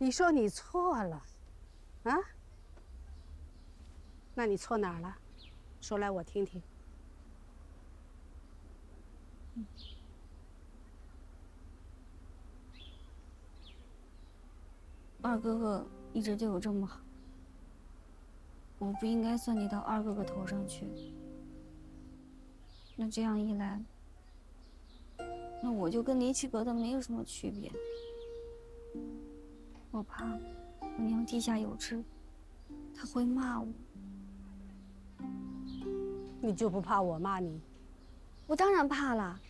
你说你错了，啊？那你错哪儿了？说来我听听。二哥哥一直对我这么好，我不应该算计到二哥哥头上去。那这样一来，那我就跟离奇格的没有什么区别。我怕我娘地下有知，她会骂我。你就不怕我骂你？我当然怕了，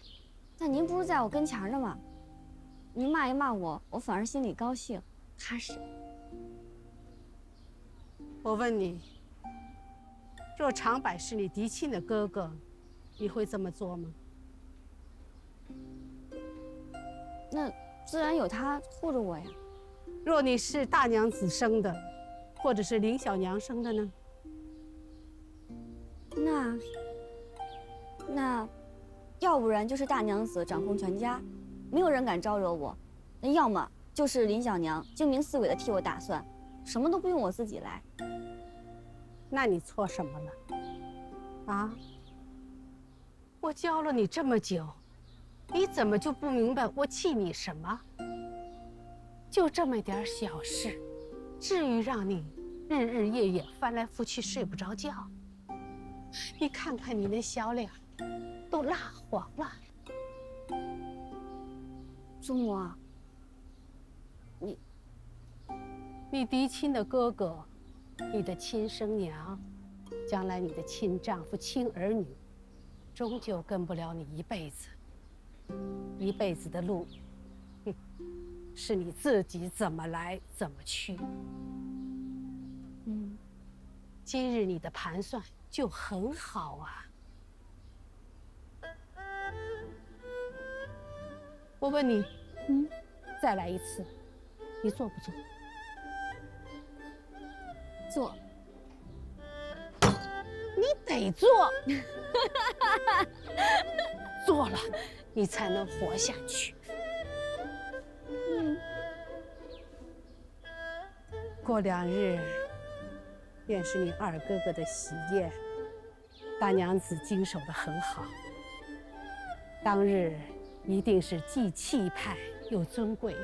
但您不是在我跟前呢吗？您骂一骂我，我反而心里高兴，踏实。我问你，若长柏是你嫡亲的哥哥，你会这么做吗？那自然有他护着我呀。若你是大娘子生的，或者是林小娘生的呢？那，要不然就是大娘子掌控全家，没有人敢招惹我；那要么就是林小娘精明似鬼的替我打算，什么都不用我自己来。那你错什么了？啊？我教了你这么久，你怎么就不明白我气你什么？就这么点小事，至于让你日日夜夜翻来覆去睡不着觉？你看看你那小脸，都蜡黄了。祖母，你嫡亲的哥哥，你的亲生娘，将来你的亲丈夫、亲儿女，终究跟不了你一辈子。一辈子的路，是你自己怎么来怎么去。今日你的盘算就很好啊。我问你，再来一次，你做不做？做。你得做，做了，你才能活下去。过2日，便是你二哥哥的喜宴，大娘子经手得很好。当日一定是既气派又尊贵。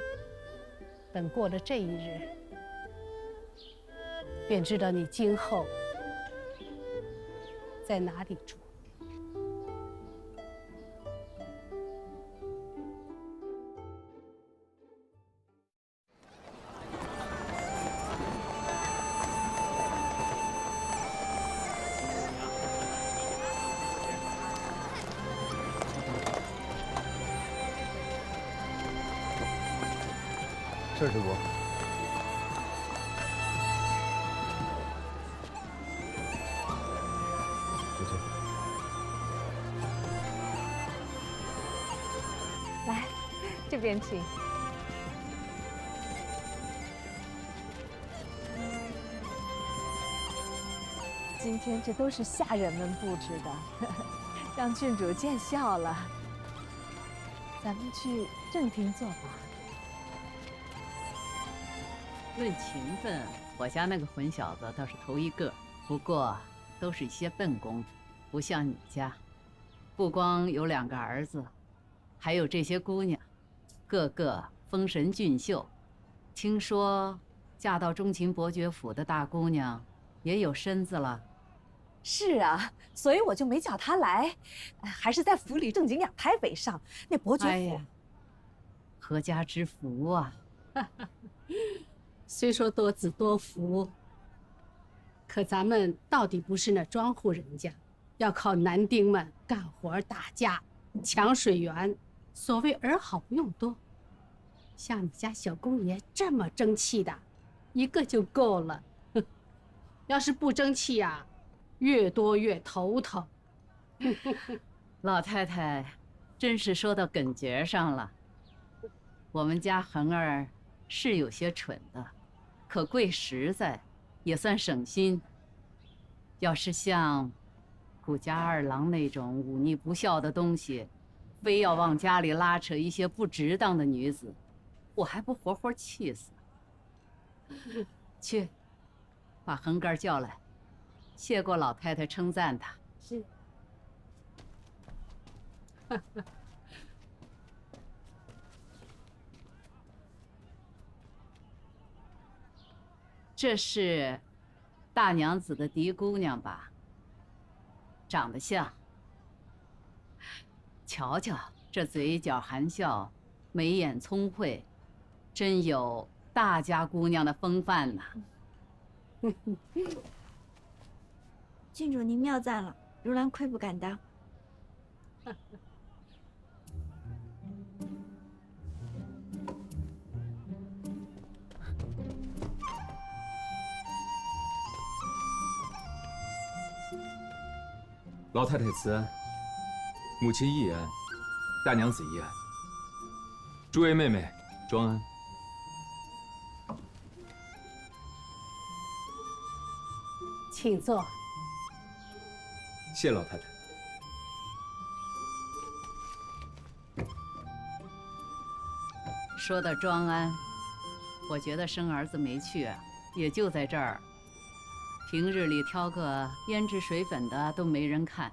等过了这一日，便知道你今后在哪里住。是师伯。不错。来，这边请。今天这都是下人们布置的，让郡主见笑了。咱们去正厅坐吧。论勤奋，我家那个混小子倒是头一个，不过都是一些笨工，不像你家，不光有2个儿子，还有这些姑娘，个个风神俊秀。听说嫁到中秦伯爵府的大姑娘也有身子了。是啊，所以我就没叫她来，还是在府里正经养胎为上。那伯爵府，哎呀，何家之福啊！虽说多子多福，可咱们到底不是那庄户人家，要靠男丁们干活打架、抢水源。所谓儿好不用多，像你家小公爷这么争气的，1个就够了。要是不争气呀，越多越头疼。老太太真是说到梗节上了。我们家恒儿是有些蠢的，可贵实在，也算省心。要是像顾家2郎那种忤逆不孝的东西，非要往家里拉扯一些不值当的女子，我还不活活气死。去，把横杆叫来，谢过老太太称赞他。是。这是大娘子的嫡姑娘吧？长得像。瞧瞧这嘴角含笑，眉眼聪慧，真有大家姑娘的风范呐。郡主您妙赞了，如兰愧不敢当。老太太慈安，母亲义安，大娘子义安，诸位妹妹庄安。请坐。谢老太太。说到庄安，我觉得生儿子没趣，也就在这儿。平日里挑个胭脂水粉的都没人看，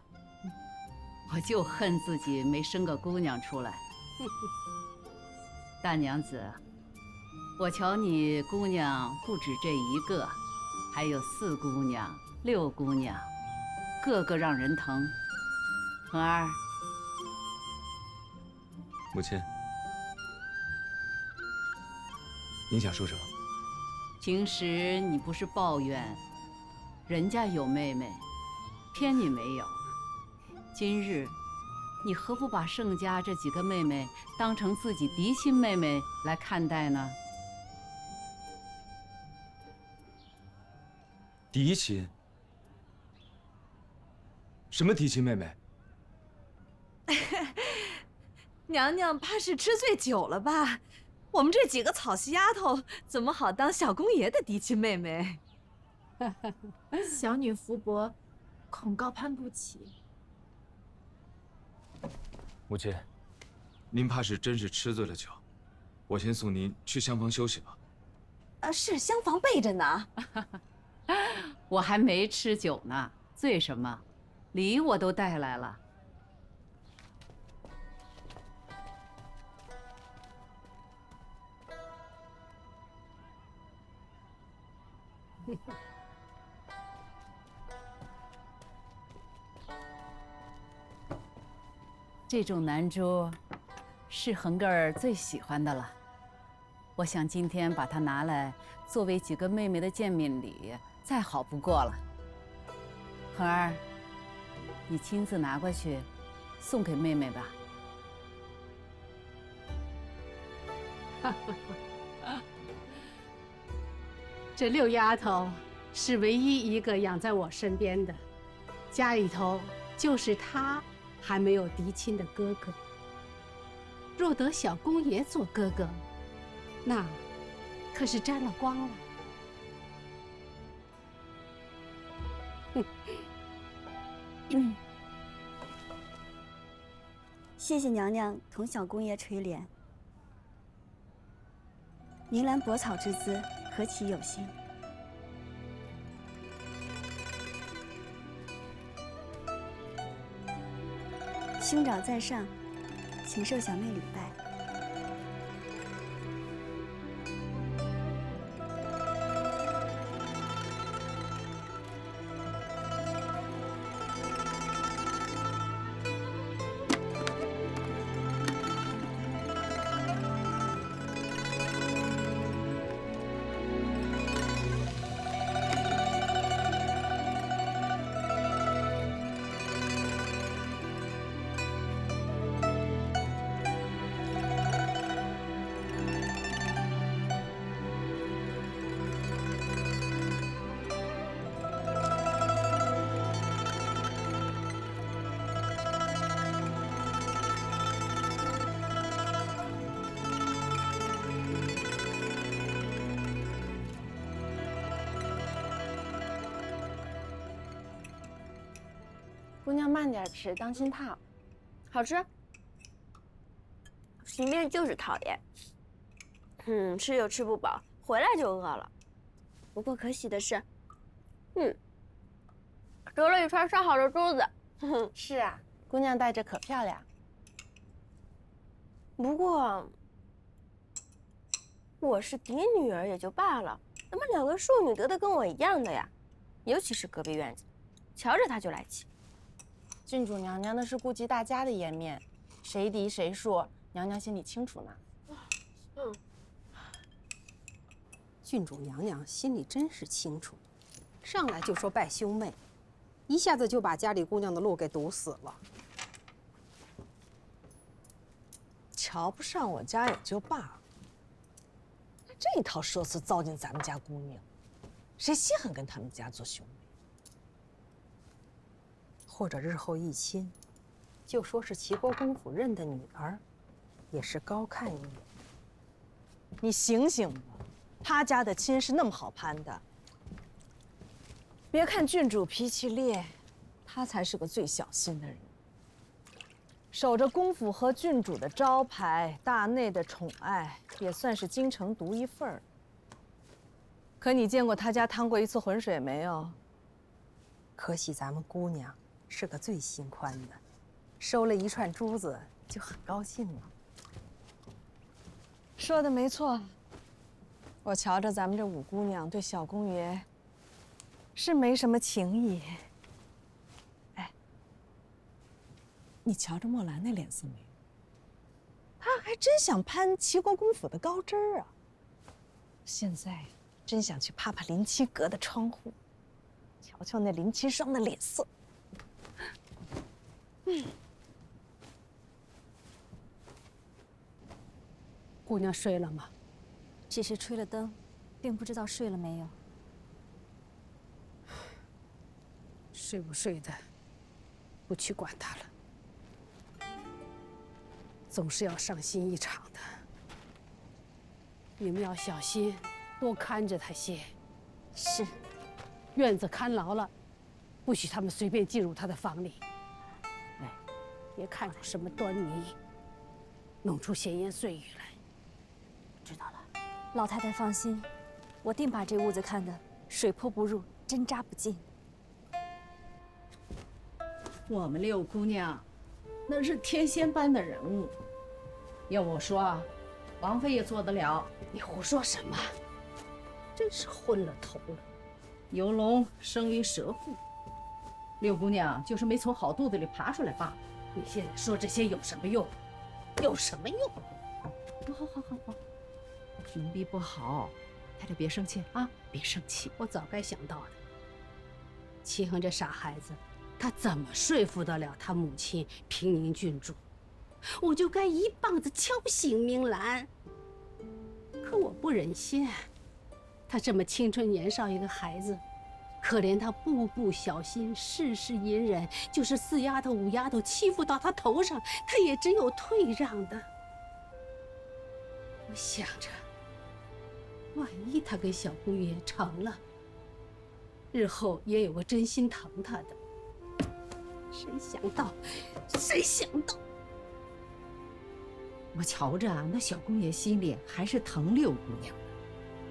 我就恨自己没生个姑娘出来。大娘子，我瞧你姑娘不止这一个，还有4姑娘、6姑娘，个个让人疼。恒儿，母亲，您想说什么？平时你不是抱怨人家有妹妹，偏你没有。今日，你何不把盛家这几个妹妹当成自己嫡亲妹妹来看待呢？嫡亲？什么嫡亲妹妹？娘娘怕是吃醉酒了吧？我们这几个草席丫头怎么好当小公爷的嫡亲妹妹？小女福薄，恐高攀不起。母亲，您怕是真是吃醉了酒，我先送您去厢房休息吧。是厢房备着呢。我还没吃酒呢，醉什么？礼我都带来了。这种南珠是恒根儿最喜欢的了，我想今天把它拿来作为几个妹妹的见面礼，再好不过了。恒儿，你亲自拿过去，送给妹妹吧。这6丫头是唯一一个养在我身边的，家里头就是她还没有嫡亲的哥哥。若得小公爷做哥哥，那可是沾了光了。谢谢娘娘同小公爷垂怜。宁兰薄草之姿，何其有心。兄长在上，请受小妹礼拜。姑娘慢点吃，当心烫。好吃。席面就是讨厌。吃又吃不饱，回来就饿了。不过可喜的是，得了一串上好的珠子。是啊，姑娘戴着可漂亮。不过，我是嫡女儿也就罢了，怎么2个庶女得的跟我一样的呀？尤其是隔壁院子，瞧着她就来气。郡主娘娘那是顾及大家的颜面，谁嫡谁庶，娘娘心里清楚呢。郡主娘娘心里真是清楚，上来就说拜兄妹，一下子就把家里姑娘的路给堵死了。瞧不上我家也就罢了，这一套说辞糟践咱们家姑娘，谁稀罕跟他们家做兄妹？或者日后一亲，就说是齐国公府认的女儿，也是高看一眼。你醒醒吧，他家的亲是那么好攀的。别看郡主脾气烈，他才是个最小心的人。守着公府和郡主的招牌，大内的宠爱，也算是京城独一份儿。可你见过他家趟过一次浑水没有？可惜咱们姑娘是个最心宽的，收了一串珠子就很高兴了。说的没错，我瞧着咱们这五姑娘对小公爷是没什么情谊。哎，你瞧着墨兰那脸色没有？她还真想攀齐国公府的高枝儿啊！现在真想去趴趴林七阁的窗户，瞧瞧那林七霜的脸色。姑娘睡了吗？只是吹了灯，并不知道睡了没有。睡不睡的，不去管她了。总是要上心一场的，你们要小心，多看着她些。是，院子看牢了，不许他们随便进入她的房里。哎，别看出什么端倪，弄出闲言碎语来。知道了。老太太放心，我定把这屋子看得水泼不入，针扎不进。我们六姑娘，那是天仙般的人物。要我说，王妃也做得了。你胡说什么？真是昏了头了。游龙生于蛇腹，六姑娘就是没从好肚子里爬出来罢了。你现在说这些有什么用？有什么用？好，奴婢不好，太太别生气啊，别生气。我早该想到的。齐衡这傻孩子，他怎么说服得了他母亲平宁郡主？我就该一棒子敲醒明兰。可我不忍心，他这么青春年少一个孩子，可怜他步步小心，事事隐忍，就是4丫头5丫头欺负到他头上，他也只有退让的。我想着，万一他跟小姑爷成了，日后也有个真心疼他的。谁想到，谁想到！我瞧着啊，那小公爷心里还是疼六姑娘的，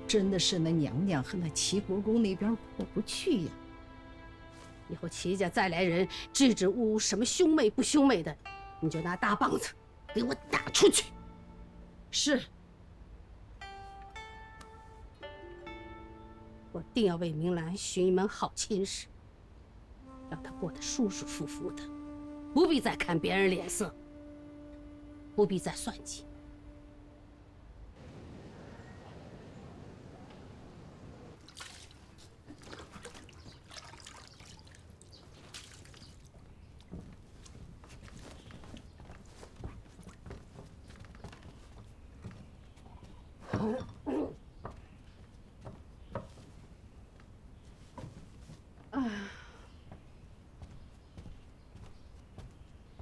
真的是那娘娘和那齐国公那边过不去呀。以后齐家再来人支支吾吾什么兄妹不兄妹的，你就拿大棒子给我打出去。是。我定要为明兰寻一门好亲事，让她过得舒舒服服的，不必再看别人脸色，不必再算计。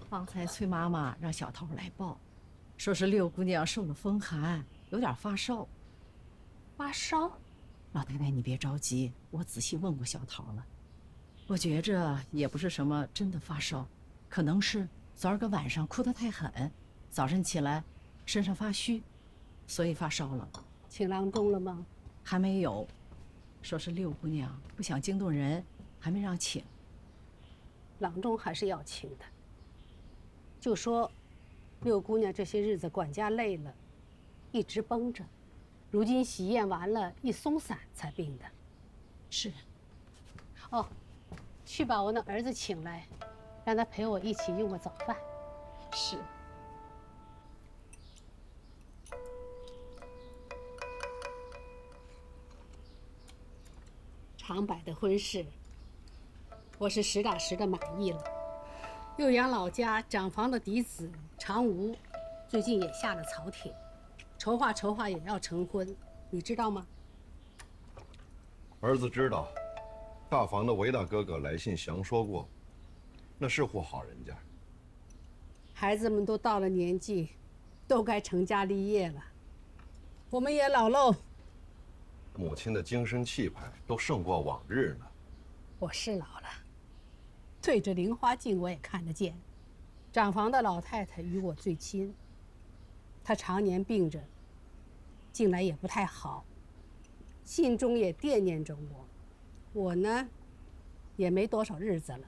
方才崔妈妈让小头来报，说是六姑娘受了风寒，有点发烧。发烧？老太太你别着急，我仔细问过小头了，我觉着也不是什么真的发烧，可能是昨儿个晚上哭得太狠，早晨起来身上发虚，所以发烧了。请郎中了吗？还没有。说是六姑娘不想惊动人，还没让请。郎中还是要请的。就说六姑娘这些日子管家累了，一直绷着，如今喜宴完了，一松散才病的。是。哦，去把我那儿子请来，让他陪我一起用个早饭。是。长柏的婚事，我是实打实的满意了。六阳老家长房的嫡子长吴，最近也下了朝廷，筹划也要成婚，你知道吗？儿子知道，大房的韦大哥哥来信详说过，那是户好人家。孩子们都到了年纪，都该成家立业了。我们也老喽。母亲的精神气派都胜过往日呢。我是老了，对着菱花镜我也看得见。长房的老太太与我最亲，她常年病着，近来也不太好，信中也惦念着我。我呢，也没多少日子了，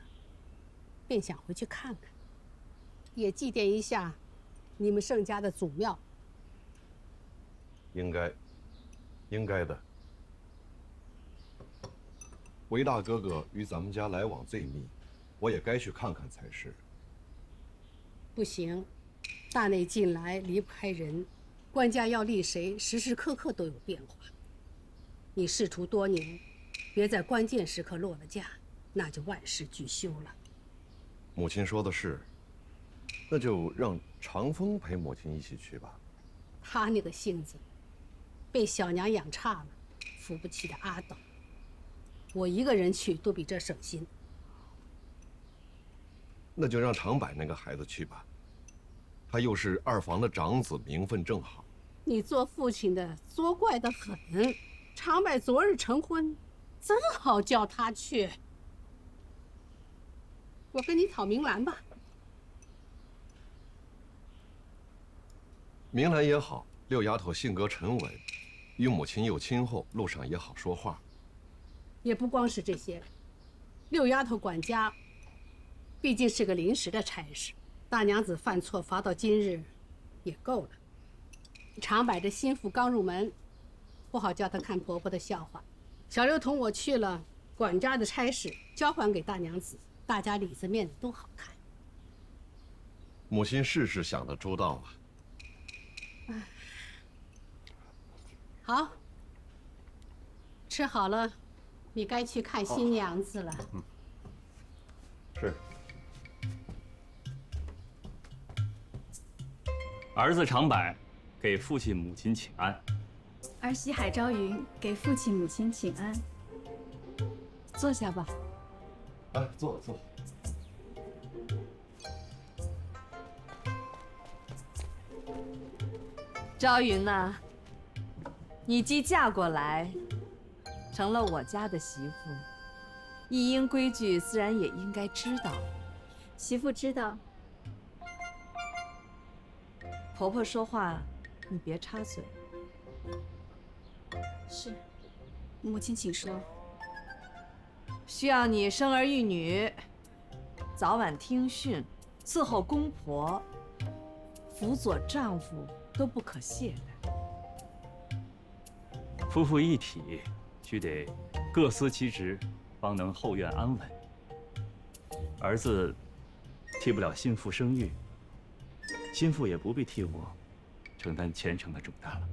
便想回去看看，也祭奠一下你们盛家的祖庙。应该的。韦大哥哥与咱们家来往最密，我也该去看看才是。不行，大内近来离不开人，官家要立谁，时时刻刻都有变化。你仕途多年，别在关键时刻落了架，那就万事俱休了。母亲说的是，那就让长风陪母亲一起去吧。他那个性子，被小娘养差了，扶不起的阿斗。我一个人去都比这省心。那就让长柏那个孩子去吧，他又是二房的长子，名分正好。你做父亲的作怪得很。长柏昨日成婚，真好叫他去。我跟你讨明兰吧。明兰也好，六丫头性格沉稳，与母亲又亲厚，路上也好说话。也不光是这些，六丫头管家，毕竟是个临时的差事，大娘子犯错罚到今日，也够了。长柏的心腹刚入门，不好叫她看婆婆的笑话。小六同我去了，管家的差事交还给大娘子，大家里子面子都好看。母亲事事想得周到啊。好，吃好了。你该去看新娘子了。是。儿子长柏给父亲母亲请安。儿媳海朝云给父亲母亲请安。坐下吧。哎，坐。朝云呐，你既嫁过来，成了我家的媳妇，一应规矩自然也应该知道。媳妇知道。婆婆说话，你别插嘴。是，母亲请说。需要你生儿育女，早晚听训，伺候公婆，辅佐丈夫，都不可懈怠。夫妇一体，须得各司其职，方能后院安稳。儿子替不了心腹生育，心腹也不必替我承担虔诚的重担了。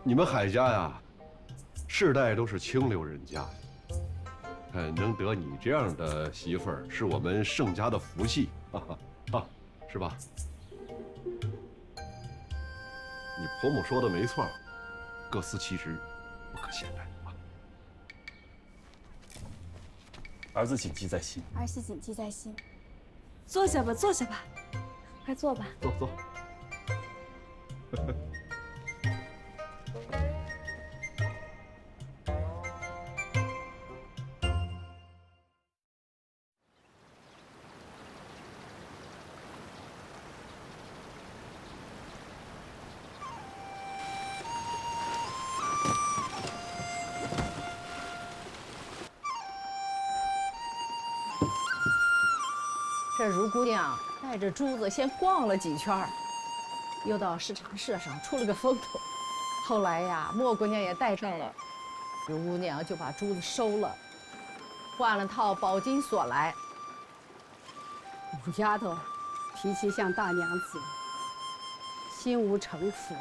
你们海家呀，世代都是清流人家，能得你这样的媳妇儿，是我们盛家的福气，是吧？你婆母说的没错，各司其职，不可懈怠啊。儿子谨记在心。儿媳谨记在心。坐下吧，坐下吧，快坐吧。坐。这如姑娘带着珠子先逛了几圈，又到市场社上出了个风头。后来呀，莫姑娘也带上了，如姑娘就把珠子收了，换了套宝金锁来。五丫头脾气像大娘子，心无城府，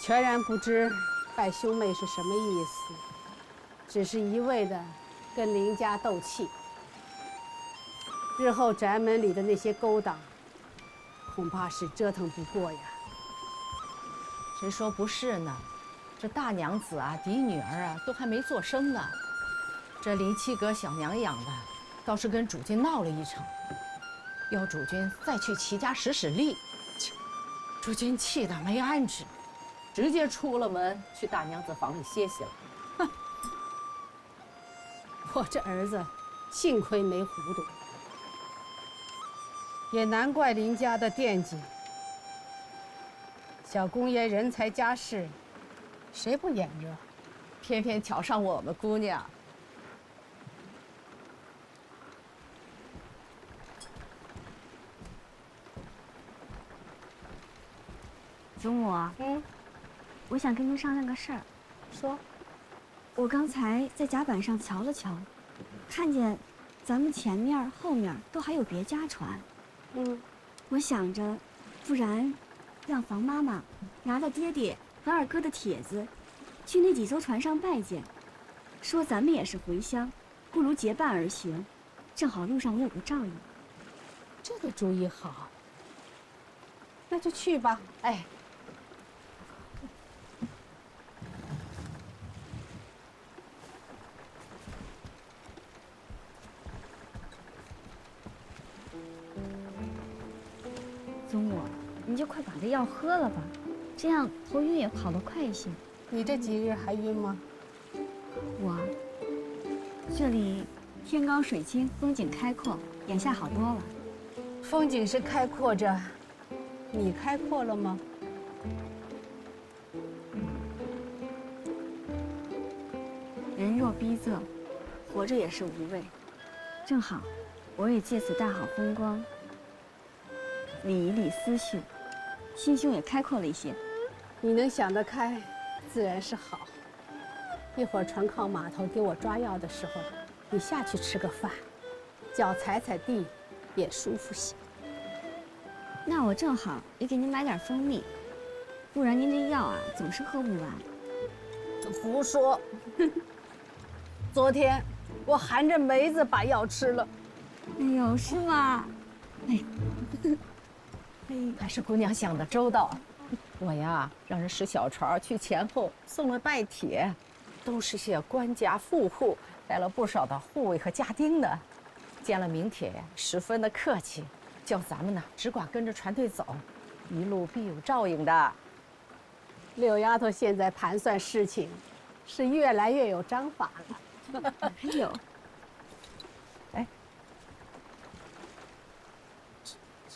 全然不知拜兄妹是什么意思，只是一味的跟林家斗气。日后宅门里的那些勾当，恐怕是折腾不过呀。谁说不是呢？这大娘子啊，嫡女儿啊，都还没做声呢。这林七阁小娘养的，倒是跟主君闹了一场，要主君再去齐家使力。主君气得没安置，直接出了门去大娘子房里歇息了。哼，我这儿子幸亏没糊涂，也难怪林家的惦记。小公爷人才家世，谁不眼热？偏偏瞧上我们姑娘。祖母，我想跟您商量个事儿。说。我刚才在甲板上瞧了瞧，看见咱们前面、后面都还有别家船。我想着，不然让房妈妈拿着爹爹和二哥的帖子，去那几艘船上拜见，说咱们也是回乡，不如结伴而行，正好路上也有个照应。这个主意好，那就去吧。哎。祖母，你就快把这药喝了吧，这样头晕也好得快一些。你这几日还晕吗？我这里天高水清，风景开阔，眼下好多了。风景是开阔着，你开阔了吗？人若逼仄，活着也是无味。正好，我也借此大好风光，理一理思绪，心胸也开阔了一些。你能想得开，自然是好。一会儿船靠码头给我抓药的时候，你下去吃个饭，脚踩踩地，也舒服些。那我正好也给您买点蜂蜜，不然您这药啊总是喝不完。胡说！昨天我含着梅子把药吃了。哎呦，是吗？哎，还是姑娘想的周到。我呀，让人使小船去前后送了拜帖，都是些官家富户，带了不少的护卫和家丁的。见了名帖呀，十分的客气，叫咱们呢只管跟着船队走，一路必有照应的。六丫头现在盘算事情，是越来越有章法了。还有，哎，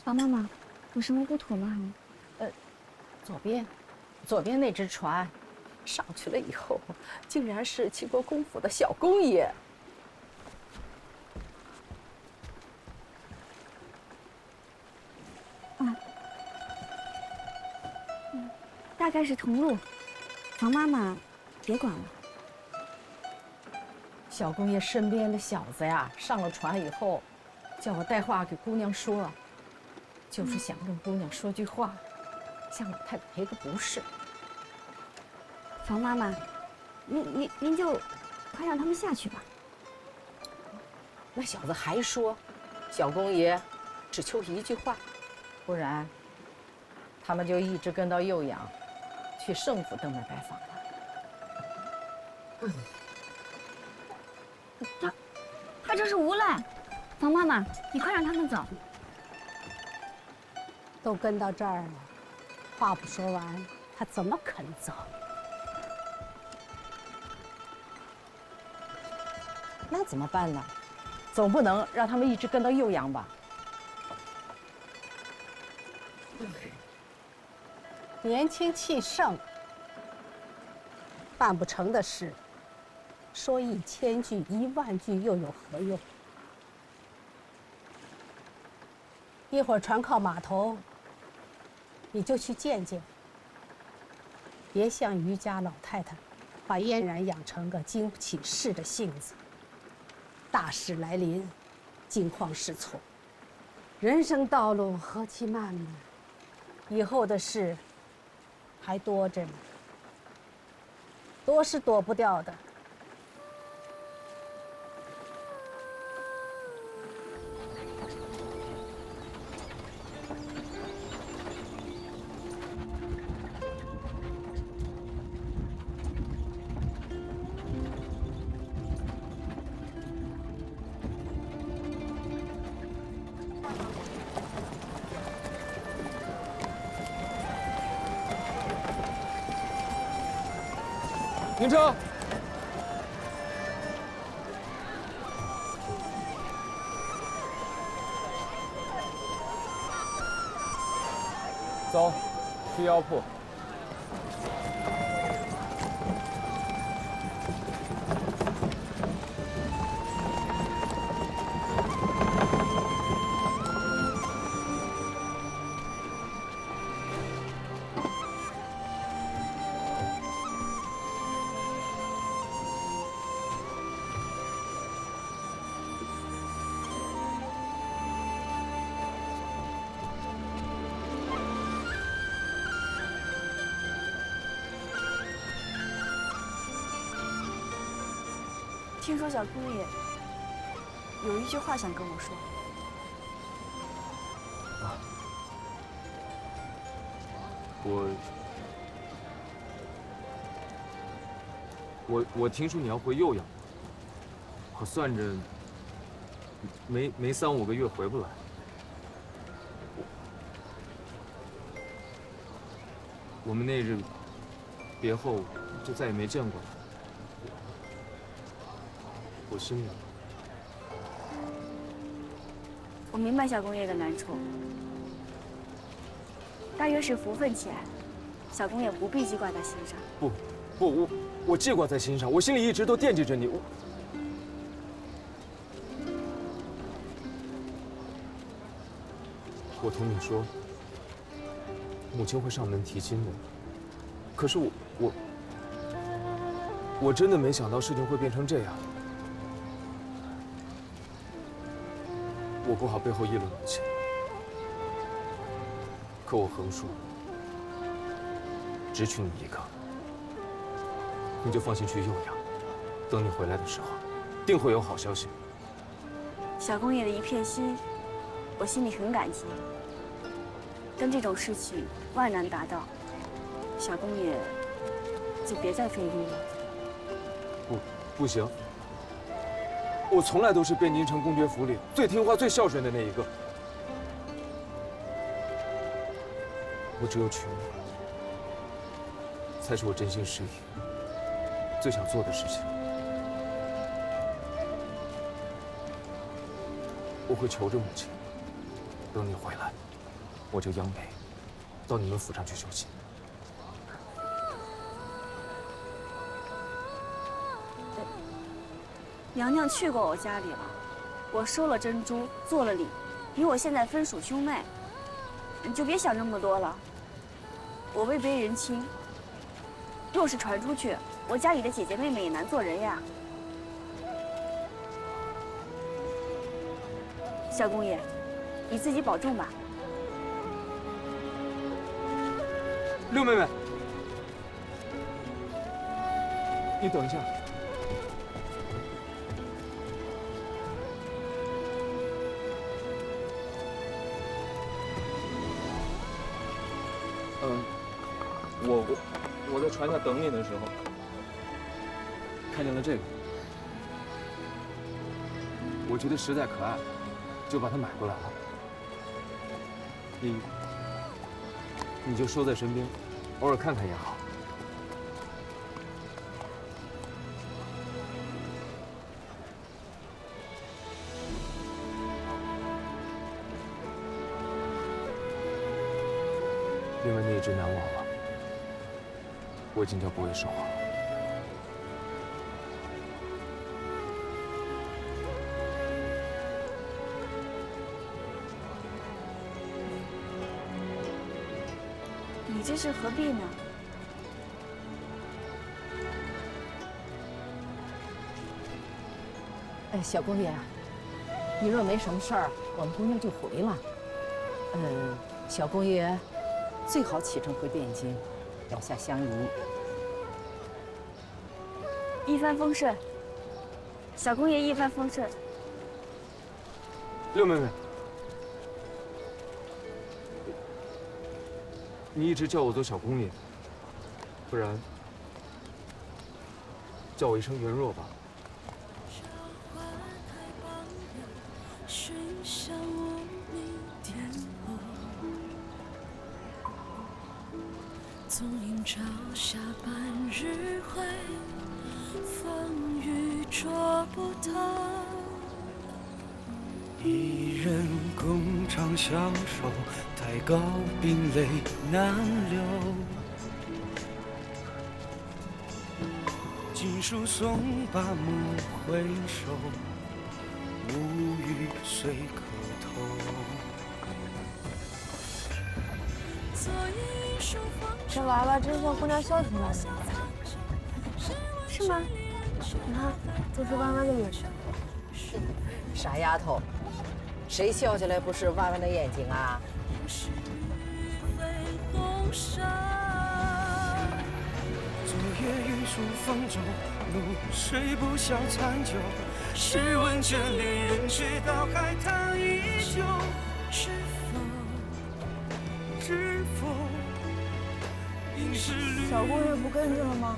房妈妈，有什么不妥吗？左边那只船，上去了以后，竟然是齐国公府的小公爷。大概是同路，房妈妈别管了。小公爷身边的小子呀，上了船以后，叫我带话给姑娘说，就是想跟姑娘说句话，向老太太赔个不是。房妈妈，您就快让他们下去吧。那小子还说，小公爷只求一句话，不然他们就一直跟到酉阳，去圣府登门拜访了。他这是无赖。房妈妈，你快让他们走。都跟到这儿了，话不说完，他怎么肯走？那怎么办呢？总不能让他们一直跟到酉阳吧？年轻气盛，办不成的事，说1000句1万句又有何用？一会儿船靠码头，你就去见见。别像于家老太太，把嫣然养成个经不起事的性子。大事来临，惊慌失措。人生道路何其漫漫，以后的事还多着呢，躲是躲不掉的。停车！走，去药铺。听说小姑爷有一句话想跟我说。啊，我听说你要回酉阳，我算着没3、5个月回不来。我们那日别后就再也没见过了。我心里，我明白小公爷的难处，大约是福分浅，小公爷不必记挂在心上。不，我记挂在心上，我心里一直都惦记着你。我同你说，母亲会上门提亲的，可是我真的没想到事情会变成这样。我不好背后议论母亲，可我横竖只娶你一个，你就放心去酉阳，等你回来的时候，定会有好消息。小公爷的一片心，我心里很感激。但这种事情万难达到，小公爷就别再费力了。不行。我从来都是汴京城公爵府里最听话、最孝顺的那一个。我只有娶你，才是我真心实意最想做的事情。我会求着母亲，等你回来，我就央媒到你们府上去休息。娘娘去过我家里了，我收了珍珠，做了礼，与我现在分属兄妹，你就别想这么多了。我位卑人亲，若是传出去，我家里的姐姐妹妹也难做人呀。小公爷，你自己保重吧。六妹妹，你等一下。我在船下等你的时候，看见了这个，我觉得实在可爱，就把它买过来了。你就收在身边，偶尔看看也好。另外那一只难忘了，我已经叫不为收好了。你这是何必呢？哎，小公爷，你若没什么事儿，我们姑娘就回了。小公爷最好启程回汴京，保下相宜。一帆风顺，小公爷一帆风顺。六妹妹，你一直叫我做小公爷，不然叫我一声元若吧。纵映朝霞半日晖，风雨捉不透。一人共长相守，太高冰泪难流。锦书送罢暮回首，无语随客头。这娃娃真像姑娘笑出来的，是吗？你看，都是弯弯的眼神。傻丫头，谁笑起来不是弯弯的眼睛啊？昨夜玉树风骤，露水不消残酒。试问卷帘人却道海棠依旧。知否？小姑爷不跟着了吗？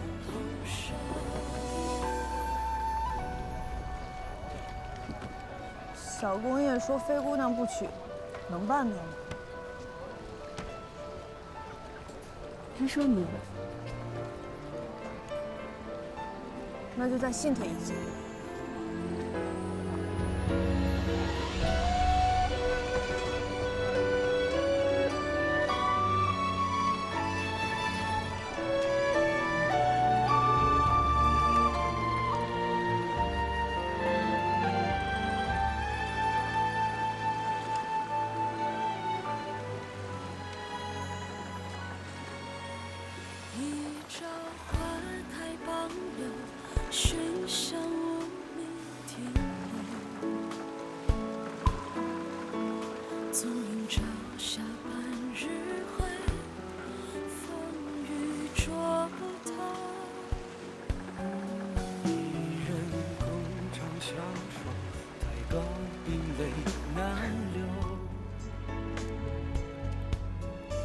小公爷说飞姑娘不娶，能办到吗？他说能。那就再信他一次。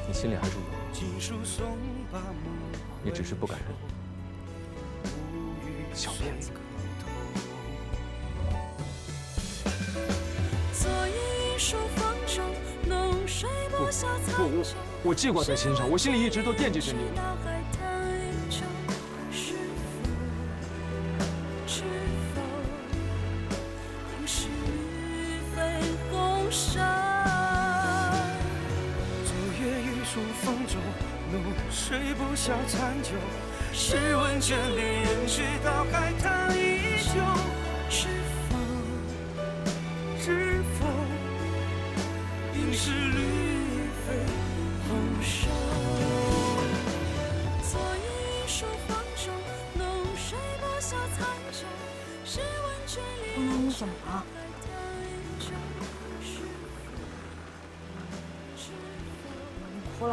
你心里还是有，你只是不敢认。小骗子！我记挂在心上，我心里一直都惦记着你。水不消残酒，试问卷帘人却道海棠依旧。知否？应是绿肥红瘦。昨夜一树风骤，浓水不消残酒。试问卷帘人。姑娘，你怎么了？你哭了？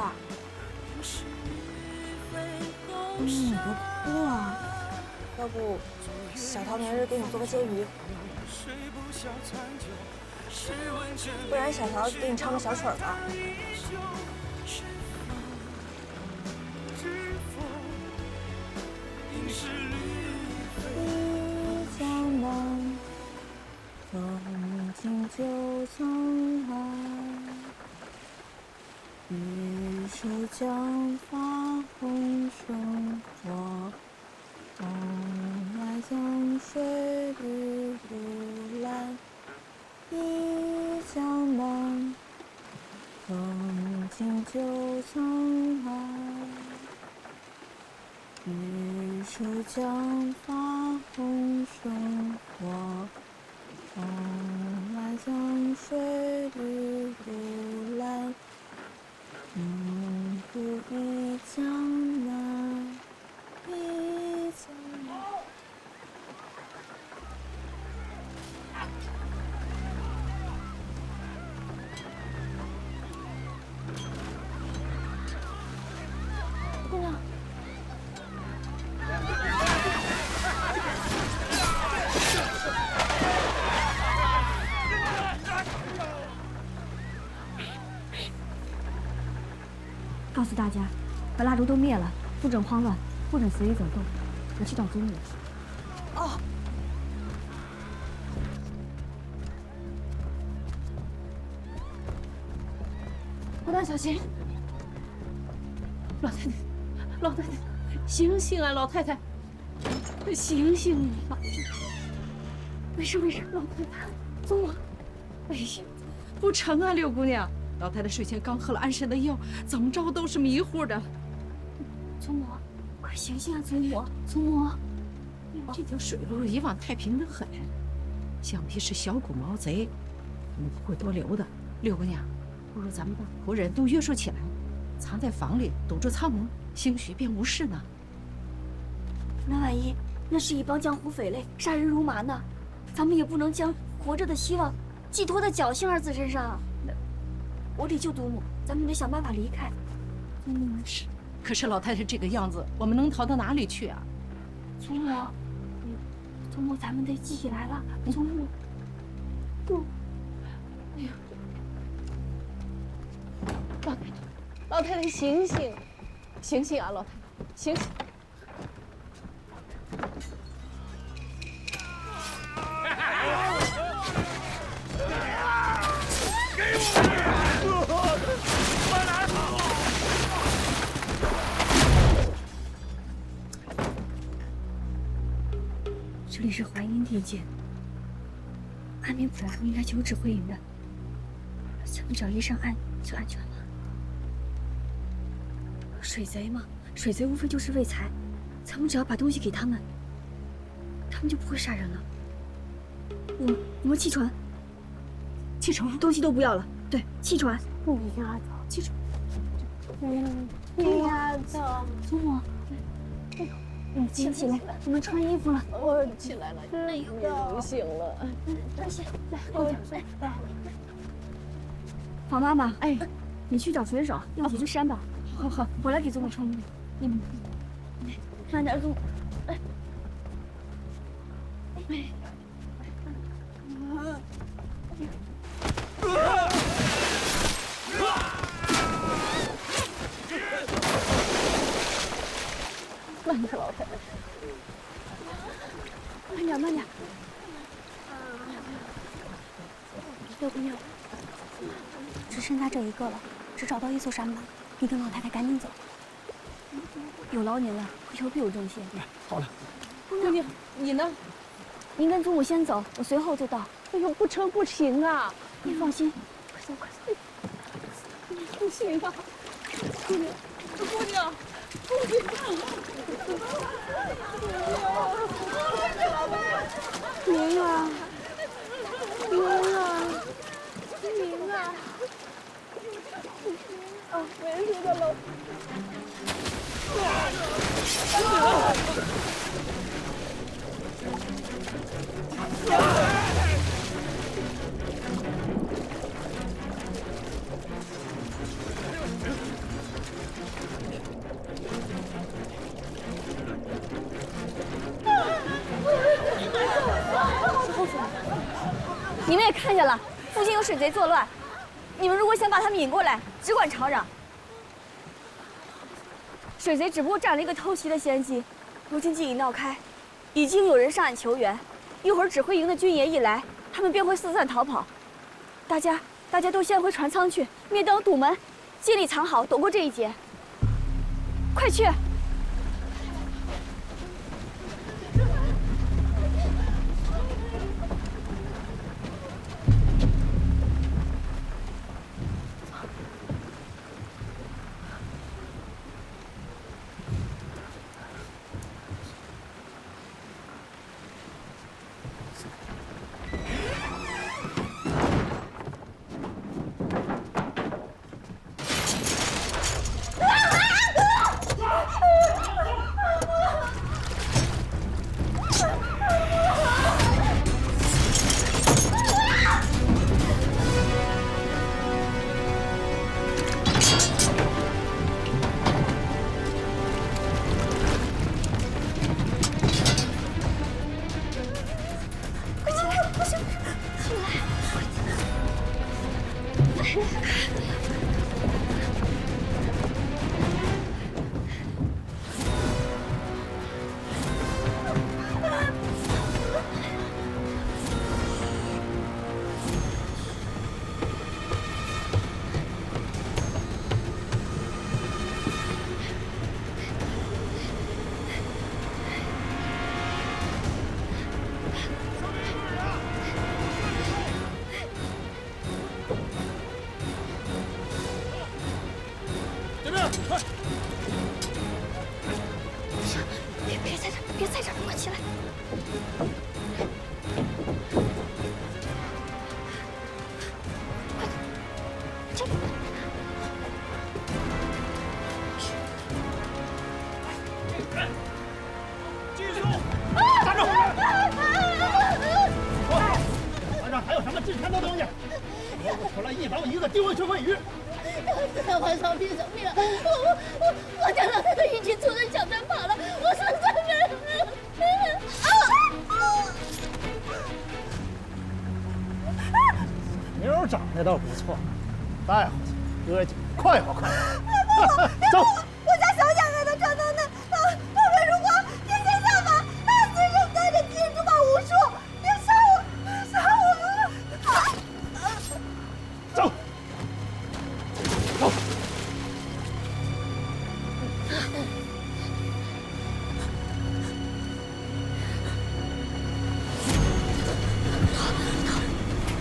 你别哭啊！要不小桃明日给你做个煎鱼，不然小桃给你唱个小曲儿吧。一江南，风景旧沧海。玉手将发红绳着，东来江水绿如蓝。一江南，风景旧沧海。玉手将发红绳着，东来江水绿如蓝。不必诉大家，把蜡烛都灭了，不准慌乱，不准随意走动。我去找祖母。哦。不大小心！老太太，老太太，醒醒啊，老太太，醒醒啊！没事没事，老太太，祖母，哎呀，不成啊，六姑娘，老太太睡前刚喝了安神的药，怎么着都是迷糊的。祖母，快醒醒啊，祖母，祖母！这条水路以往太平得很，想必是小股毛贼，我们不会多留的。六姑娘，不如咱们把仆人都约束起来，藏在房里堵住舱门，兴许便无事呢。那万一那是一帮江湖匪类，杀人如麻呢？咱们也不能将活着的希望寄托在侥幸二字身上。我得救祖母，咱们得想办法离开。是，可是老太太这个样子，我们能逃到哪里去啊？祖母，祖母，咱们得起来了，祖母。哎呀，老太太醒醒，醒醒啊，老太太，醒醒！往哪跑？这里是淮阴地界，岸边本来应该就有指挥营的，咱们只要一上岸就安全了。水贼嘛，水贼无非就是为财，咱们只要把东西给他们，他们就不会杀人了。我们弃船，弃船，东西都不要了。对，弃船。你丫头，弃船。你丫头，祖母，你起来，我们穿衣服了。我起来了，哎呦，不行了。快些，来，快点，来。宝妈妈，哎，你去找水手，要几只山吧。好好，我来给祖母穿衣服。你们慢点，祖母。哎，慢点，老太太。慢点，慢点。六姑娘，只剩下这一个了，只找到一座山吧。你跟老太太赶紧走。有劳您了，回头必有重谢。好了。姑娘，你呢？您跟祖母先走，我随后就到。哎呦，不成，不行啊！你放心，快走，快走。不行啊！姑娘，姑娘，姑娘！明啊，明啊，明啊！啊，没事的，老。你们也看见了，附近有水贼作乱。你们如果想把他们引过来，只管吵嚷。水贼只不过占了一个偷袭的先机，如今既已闹开，已经有人上岸求援。一会儿指挥营的军爷一来，他们便会四散逃跑。大家都先回船舱去，灭灯堵门，尽力藏好，躲过这一劫。快去！一个定位权位于。太皇上别生病了，我家老太太已经出人小三跑了，我是真的。妞长得倒不错，带回去，哥几个快活快活。走。我家小雅还能长到那，魏如花天天下马，随身带着金银珠宝无数，别杀我，杀我！走。走。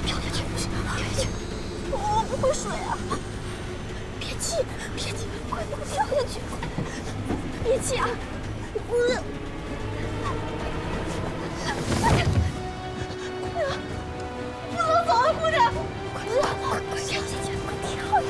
跳下去不行，跳下去！我不会水啊！别气，别气，快跳下去！别气啊！不能走啊，姑娘！快跳下去，快跳呀！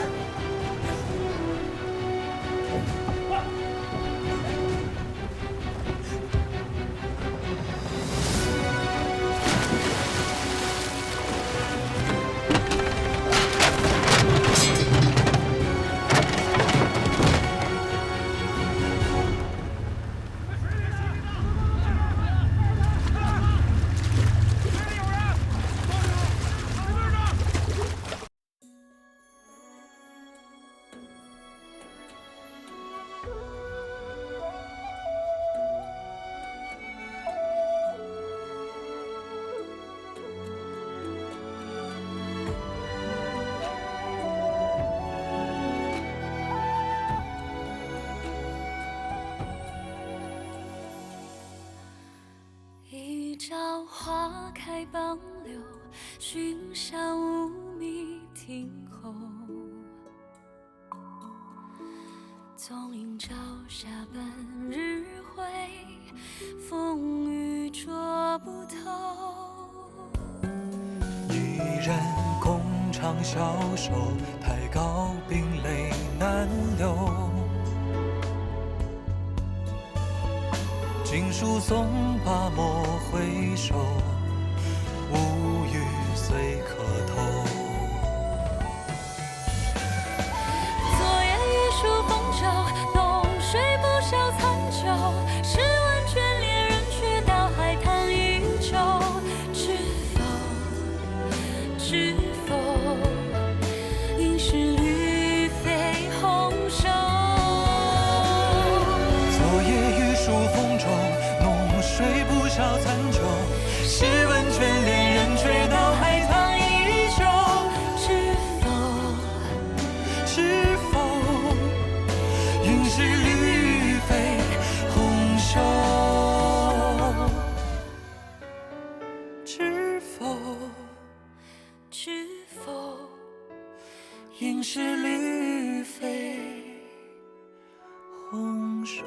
一朝花开傍柳，寻山无觅听候。纵饮朝霞半日晖，风雨捉不透。一人共长消瘦，太高冰泪难流。锦书送罢莫回首，无语随客偷。昨夜玉树风骤，浓水不消残酒。试问卷帘人却道海棠依旧。知否？知否？应是绿肥红瘦。昨夜玉树风骤，浓水不消残酒。试问卷帘人却道海棠依旧。知否？知否？应是绿肥红瘦。知否？知否？应是绿肥红瘦。